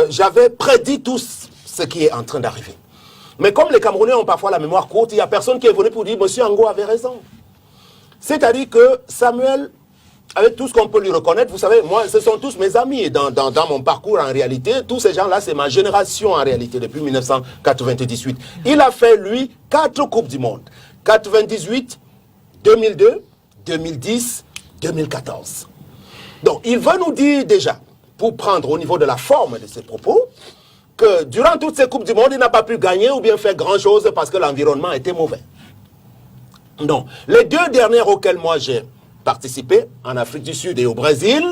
j'avais prédit tout ce qui est en train d'arriver. Mais comme les Camerounais ont parfois la mémoire courte, il n'y a personne qui est venu pour dire « Monsieur Ango avait raison ». C'est-à-dire que Samuel, avec tout ce qu'on peut lui reconnaître, vous savez, moi, ce sont tous mes amis dans mon parcours en réalité. Tous ces gens-là, c'est ma génération en réalité, depuis 1998. Il a fait, lui, 4 Coupes du Monde. 98, 2002, 2010, 2014. Donc, il veut nous dire déjà, pour prendre au niveau de la forme de ses propos, que durant toutes ces Coupes du Monde, il n'a pas pu gagner ou bien faire grand-chose parce que l'environnement était mauvais. Non. Les 2 dernières auxquelles moi j'ai participé, en Afrique du Sud et au Brésil,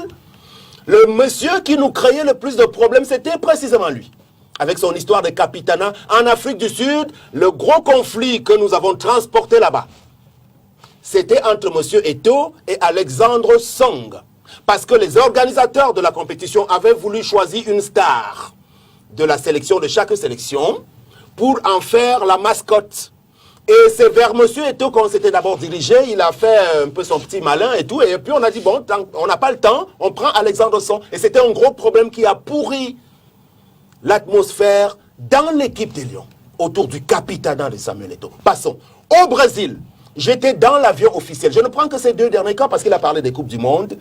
le monsieur qui nous créait le plus de problèmes, c'était précisément lui. Avec son histoire de capitanat. En Afrique du Sud, le gros conflit que nous avons transporté là-bas, c'était entre monsieur Eto'o et Alexandre Song. Parce que les organisateurs de la compétition avaient voulu choisir une star de la sélection, de chaque sélection, pour en faire la mascotte. Et c'est vers M. Eto'o qu'on s'était d'abord dirigé, il a fait un peu son petit malin et tout, et puis on a dit, bon, on n'a pas le temps, on prend Alexandre Song. Et c'était un gros problème qui a pourri l'atmosphère dans l'équipe des Lions, autour du capitanat de Samuel Eto'o. Passons. Au Brésil, j'étais dans l'avion officiel. Je ne prends que ces 2 derniers cas parce qu'il a parlé des Coupes du Monde.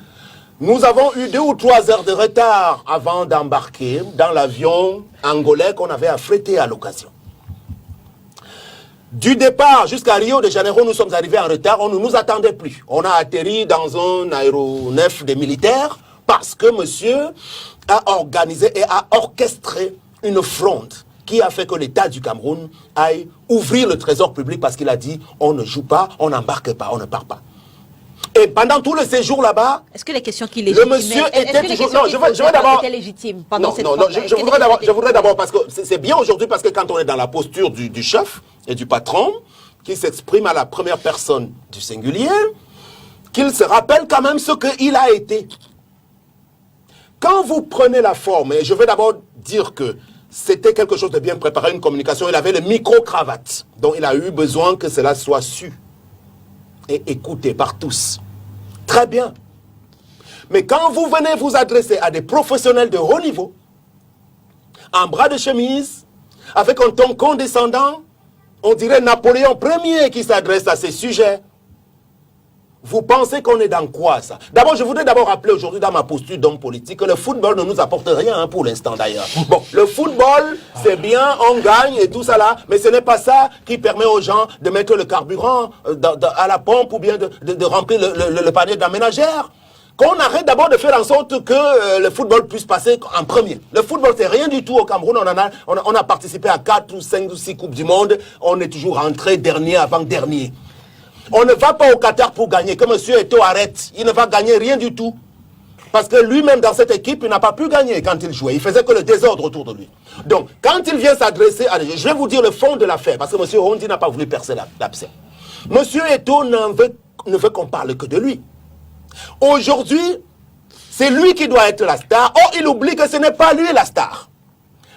Nous avons eu 2 ou 3 heures de retard avant d'embarquer dans l'avion angolais qu'on avait affrété à l'occasion. Du départ jusqu'à Rio de Janeiro, nous sommes arrivés en retard, on ne nous attendait plus. On a atterri dans un aéronef des militaires parce que monsieur a organisé et a orchestré une fronde qui a fait que l'État du Cameroun aille ouvrir le trésor public parce qu'il a dit on ne joue pas, on n'embarque pas, on ne part pas. Et pendant tout le séjour là-bas, est-ce que les questions qui légitimaient, le monsieur était toujours... Non, je veux d'abord... légitimes pendant cette je voudrais d'abord, parce que c'est bien aujourd'hui, parce que quand on est dans la posture du chef et du patron, qui s'exprime à la première personne du singulier, qu'il se rappelle quand même ce qu'il a été. Quand vous prenez la forme, et je vais d'abord dire que c'était quelque chose de bien préparé, une communication, il avait le micro-cravate, donc il a eu besoin que cela soit su et écouté par tous. Très bien. Mais quand vous venez vous adresser à des professionnels de haut niveau, en bras de chemise, avec un ton condescendant, on dirait Napoléon Ier qui s'adresse à ces sujets. Vous pensez qu'on est dans quoi, ça? D'abord, je voudrais d'abord rappeler aujourd'hui dans ma posture d'homme politique que le football ne nous apporte rien pour l'instant d'ailleurs. Bon, le football, c'est bien, on gagne et tout ça là, mais ce n'est pas ça qui permet aux gens de mettre le carburant à la pompe ou bien de remplir le panier de la ménagère. Qu'on arrête d'abord de faire en sorte que le football puisse passer en premier. Le football, c'est rien du tout au Cameroun. On a participé à 4 ou 5 ou 6 Coupes du Monde. On est toujours rentré dernier avant dernier. On ne va pas au Qatar pour gagner. Que M. Eto'o arrête. Il ne va gagner rien du tout. Parce que lui-même, dans cette équipe, il n'a pas pu gagner quand il jouait. Il faisait que le désordre autour de lui. Donc, quand il vient s'adresser à... Je vais vous dire le fond de l'affaire. Parce que M. Hondi n'a pas voulu percer l'abcès. M. Eto'o ne veut qu'on parle que de lui. Aujourd'hui, c'est lui qui doit être la star. Or, il oublie que ce n'est pas lui la star.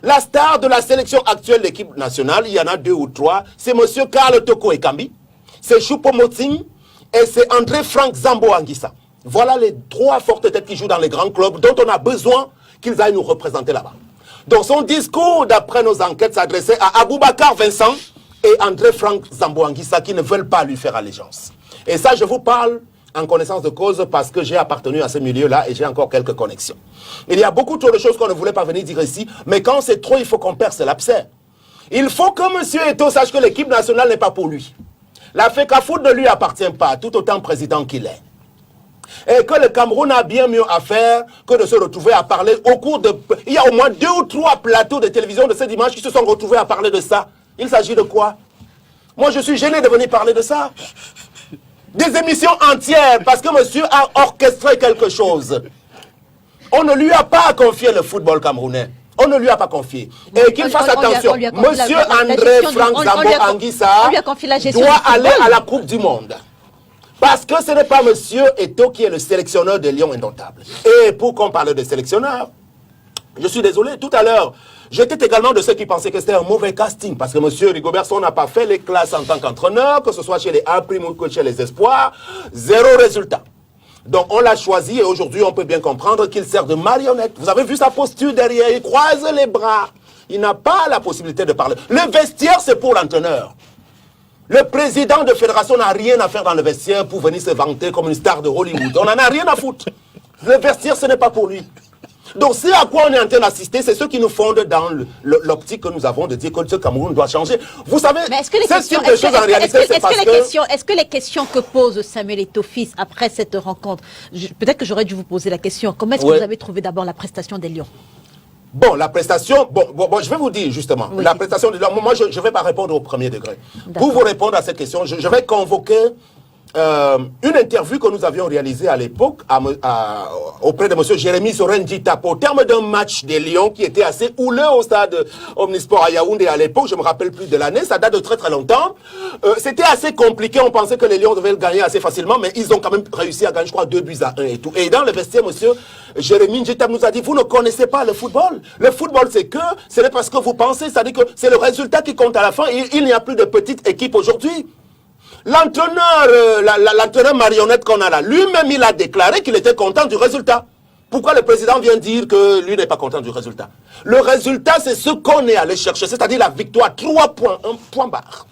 La star de la sélection actuelle de l'équipe nationale, il y en a 2 ou 3. C'est M. Karl Toko Ekambi. C'est Choupo-Moting et c'est André-Franck Zambo Anguissa. Voilà les 3 fortes têtes qui jouent dans les grands clubs dont on a besoin qu'ils aillent nous représenter là-bas. Donc son discours, d'après nos enquêtes, s'adressait à Aboubacar Vincent et André-Franck Zambo Anguissa qui ne veulent pas lui faire allégeance. Et ça, je vous parle en connaissance de cause parce que j'ai appartenu à ce milieu-là et j'ai encore quelques connexions. Il y a beaucoup trop de choses qu'on ne voulait pas venir dire ici, mais quand c'est trop, il faut qu'on perce l'abcès. Il faut que M. Eto'o sache que l'équipe nationale n'est pas pour lui. La FECAFOOT ne lui appartient pas, tout autant président qu'il est. Et que le Cameroun a bien mieux à faire que de se retrouver à parler au cours de... Il y a au moins 2 ou 3 plateaux de télévision de ce dimanche qui se sont retrouvés à parler de ça. Il s'agit de quoi? Moi, je suis gêné de venir parler de ça. Des émissions entières, parce que monsieur a orchestré quelque chose. On ne lui a pas confié le football camerounais. On ne lui a pas confié. Et qu'il fasse attention. Monsieur André-Franck Zambo Anguissa doit aller à la Coupe du Monde. Parce que ce n'est pas monsieur Eto'o qui est le sélectionneur des Lions indomptables. Et pour qu'on parle de sélectionneur, je suis désolé, tout à l'heure, j'étais également de ceux qui pensaient que c'était un mauvais casting. Parce que monsieur Rigobertson n'a pas fait les classes en tant qu'entraîneur, que ce soit chez les A' ou que chez les Espoirs. 0 résultat. Donc on l'a choisi et aujourd'hui on peut bien comprendre qu'il sert de marionnette. Vous avez vu sa posture derrière, il croise les bras. Il n'a pas la possibilité de parler. Le vestiaire, c'est pour l'entraîneur. Le président de fédération n'a rien à faire dans le vestiaire pour venir se vanter comme une star de Hollywood. On n'en a rien à foutre. Le vestiaire, ce n'est pas pour lui. Donc, c'est à quoi on est en train d'assister, c'est ce qui nous fonde dans l'optique que nous avons de dire que ce Cameroun doit changer. Vous savez, est-ce que les questions que pose Samuel Eto'o-Fils après cette rencontre, peut-être que j'aurais dû vous poser la question, comment est-ce que vous avez trouvé d'abord la prestation des Lions? Bon, la prestation, je vais vous dire justement, la prestation de moi, je ne vais pas répondre au premier degré. Pour vous répondre à cette question, je vais convoquer une interview que nous avions réalisée à l'époque auprès de M. Jérémy Sorendita au terme d'un match des Lions qui était assez houleux au stade Omnisport à Yaoundé à l'époque, je me rappelle plus de l'année, ça date de très très longtemps. C'était assez compliqué, on pensait que les Lions devaient le gagner assez facilement, mais ils ont quand même réussi à gagner, je crois, 2-1 et tout. Et dans le vestiaire, M. Jérémy Njita nous a dit, vous ne connaissez pas le football. Le football, c'est que, ce n'est pas ce que vous pensez, c'est-à-dire que c'est le résultat qui compte à la fin. Il n'y a plus de petite équipe aujourd'hui. L'entraîneur marionnette qu'on a là, lui-même, il a déclaré qu'il était content du résultat. Pourquoi le président vient dire que lui n'est pas content du résultat? Le résultat, c'est ce qu'on est allé chercher, c'est-à-dire la victoire, 3 points, un point barre.